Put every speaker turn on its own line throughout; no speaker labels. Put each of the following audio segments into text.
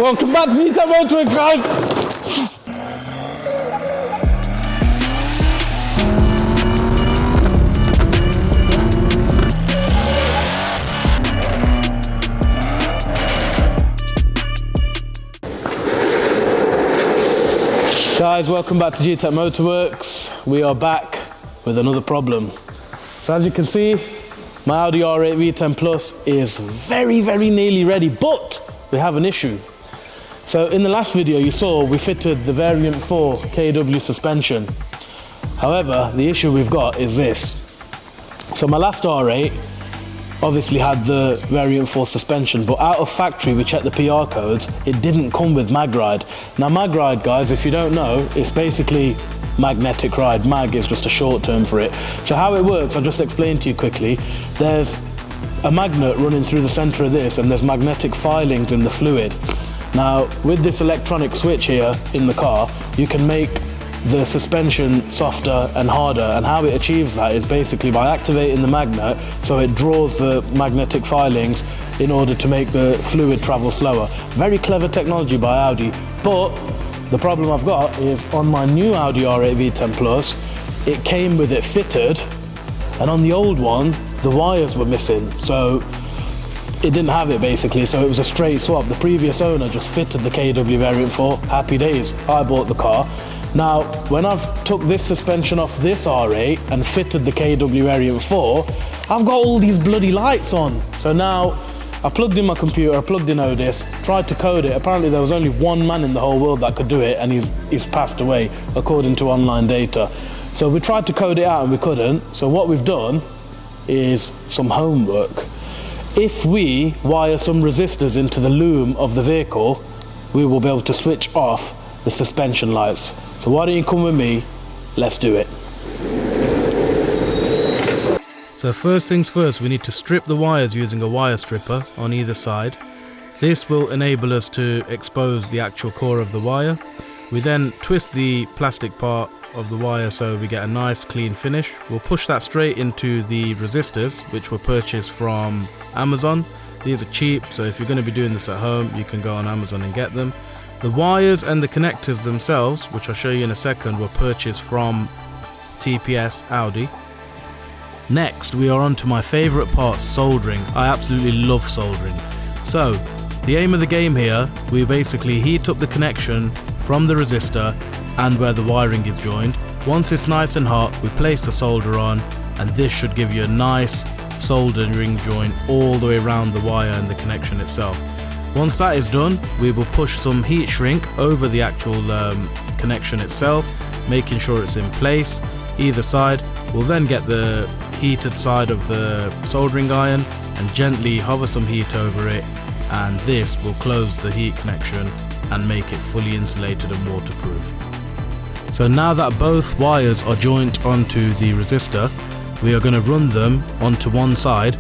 Welcome back to the AUTOMOTIVE, guys. Guys, welcome back to G-Tech Motorworks. We are back with another problem. So as you can see, my Audi R8 V10 Plus is very, very nearly ready, but we have an issue. So in the last video you saw we fitted the Variant 4 KW suspension. However, the issue we've got is this. So my last R8 obviously had the Variant 4 suspension, but out of factory we checked the PR codes, it didn't come with Magride. Now Magride, guys, if you don't know, it's basically magnetic ride. Mag is just a short term for it. So how it works, I'll just explain to you quickly. There's a magnet running through the center of this, and there's magnetic filings in the fluid. Now with this electronic switch here in the car, you can make the suspension softer and harder, and how it achieves that is basically by activating the magnet so it draws the magnetic filings in order to make the fluid travel slower. Very clever technology by Audi, but the problem I've got is on my new Audi R8 V10 Plus, it came with it fitted, and on the old one the wires were missing, so it didn't have it basically, so it was a straight swap. The previous owner just fitted the KW Variant 4, happy days, I bought the car. Now, when I've took this suspension off this R8 and fitted the KW Variant 4, I've got all these bloody lights on. So now, I plugged in my computer, I plugged in AUDIS, tried to code it. Apparently there was only one man in the whole world that could do it, and he's passed away, according to online data. So we tried to code it out and we couldn't. So what we've done is some homework. If we wire some resistors into the loom of the vehicle, we will be able to switch off the suspension lights. So why don't you come with me, let's do it.
So first things first, we need to strip the wires using a wire stripper on either side. This will enable us to expose the actual core of the wire. We then twist the plastic part of the wire so we get a nice clean finish. We'll push that straight into the resistors, which were purchased from Amazon. These are cheap, so if you're going to be doing this at home, you can go on Amazon and get them. The wires and the connectors themselves, which I'll show you in a second, were purchased from TPS Audi. Next, we are on to my favourite part, soldering. I absolutely love soldering. So, the aim of the game here, we basically heat up the connection from the resistor and where the wiring is joined. Once it's nice and hot, we place the solder on, and this should give you a nice soldering joint all the way around the wire and the connection itself. Once that is done, we will push some heat shrink over the actual connection itself, making sure it's in place either side. We'll then get the heated side of the soldering iron and gently hover some heat over it, and this will close the heat connection and make it fully insulated and waterproof. So now that both wires are joined onto the resistor, we are going to run them onto one side.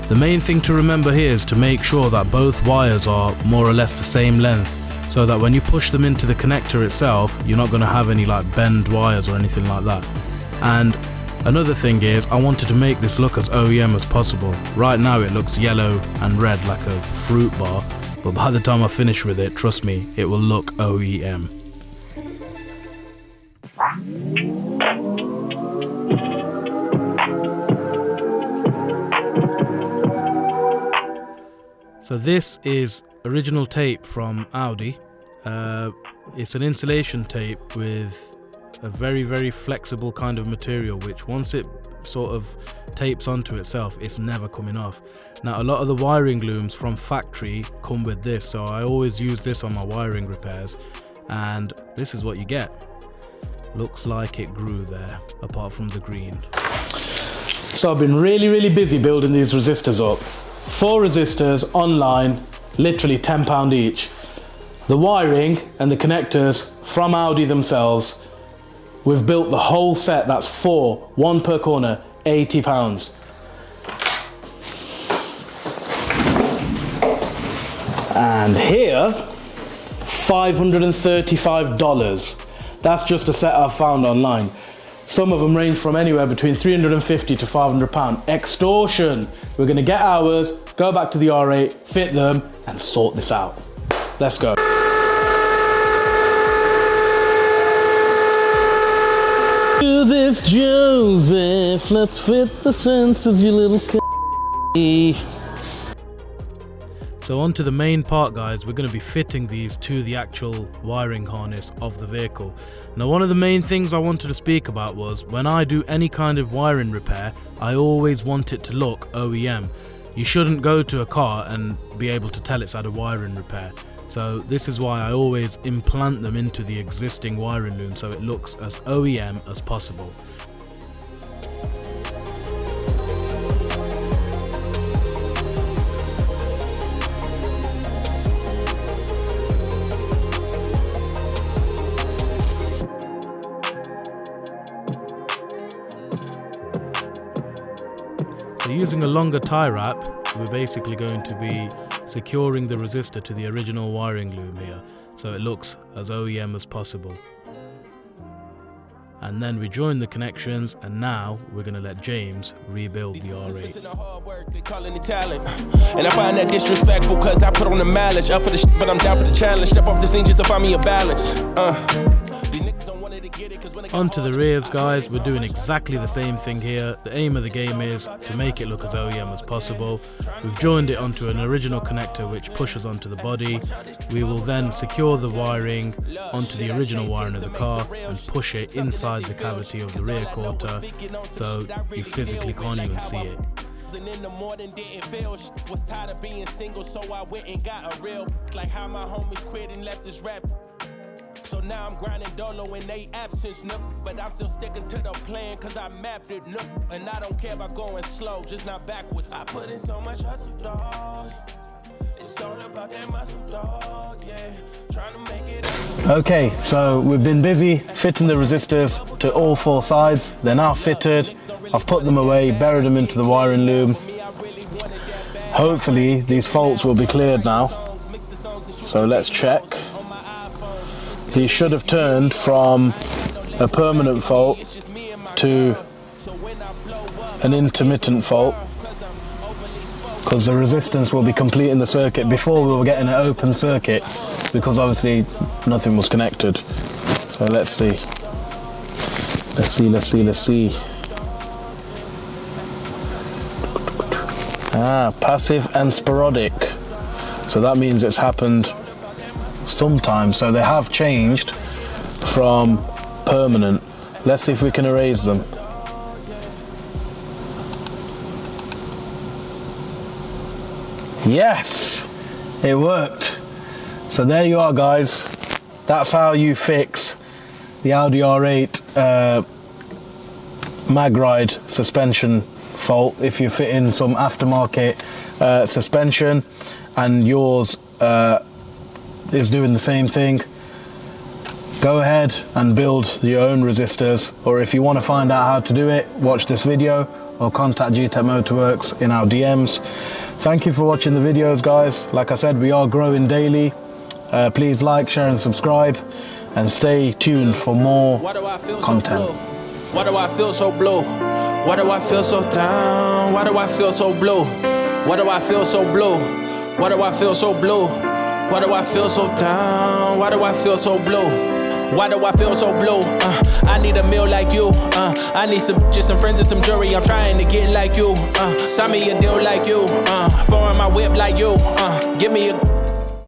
The main thing to remember here is to make sure that both wires are more or less the same length, so that when you push them into the connector itself, you're not going to have any like bend wires or anything like that. And another thing is, I wanted to make this look as OEM as possible. Right now it looks yellow and red like a fruit bar, but by the time I finish with it, trust me, it will look OEM. So this is original tape from Audi. It's an insulation tape with a very, very flexible kind of material, which once it sort of tapes onto itself, it's never coming off. Now, a lot of the wiring looms from factory come with this, so I always use this on my wiring repairs, and this is what you get. Looks like it grew there, apart from the green.
So I've been really busy building these resistors up. 4 resistors online, literally £10 each. The wiring and the connectors from Audi themselves, we've built the whole set, that's 4, 1 per corner, £80. And here, $535. That's just a set I've found online. Some of them range from anywhere between £350 to £500. Extortion. We're going to get ours, go back to the R8, fit them, and sort this out. Let's go. Do this, Joseph. Let's fit the sensors, you little c***y.
So on to the main part, guys. We're going to be fitting these to the actual wiring harness of the vehicle. Now, one of the main things I wanted to speak about was when I do any kind of wiring repair, I always want it to look OEM. You shouldn't go to a car and be able to tell it's had a wiring repair. So this is why I always implant them into the existing wiring loom so it looks as OEM as possible. So using a longer tie wrap, we're basically going to be securing the resistor to the original wiring loom here, so it looks as OEM as possible. And then we join the connections, and now we're going to let James rebuild the R8.
And I find that disrespectful cause I put on the mileage. Up for the but I'm down for the challenge. Step off the scene just to find me a balance.
Onto the rears, guys. We're doing exactly the same thing here. The aim of the game is to make it look as OEM as possible. We've joined it onto an original connector which pushes onto the body. We will then secure the wiring onto the original wiring of the car and push it inside the cavity of the rear quarter so you physically can't even see it.
In the morning didn't fail, was tired of being single, so I went and got a real like how my homies quit and left this rap. So now I'm grinding dolo in they absence, nook. But I'm still sticking to the plan cause I mapped it, nook. And I don't care about going slow, just not backwards. I put in so much hustle, dog. It's all about that muscle, dog, yeah. Trying to make it up.
Okay, so we've been busy fitting the resistors to all four sides. They're now fitted. I've put them away, buried them into the wiring loom. Hopefully these faults will be cleared now. So let's check. These should have turned from a permanent fault to an intermittent fault because the resistance will be completing the circuit. Before we were getting an open circuit because obviously nothing was connected. So let's see. Let's see. Passive and sporadic. So that means it's happened sometimes. So they have changed from permanent. Let's see if we can erase them. Yes, it worked. So there you are, guys. That's how you fix the Audi R8 Magride suspension fault if you fit in some aftermarket suspension and yours is doing the same thing. Go ahead and build your own resistors, or if you want to find out how to do it, watch this video or contact GTEC Motorworks in our DMs. Thank you for watching the videos, guys. Like I said, we are growing daily. Please like, share and subscribe and stay tuned for more content.
Why do I feel so blue? Why do I feel so down? Why do I feel so blue? Why do I feel so blue? Why do I feel so blue? Why do I feel so down? Why do I feel so blue? Why do I feel so blue? I need a meal like you. I need some friends and some jewelry. I'm trying to get like you. Sign me a deal like you. Foreign my whip like you. Give me a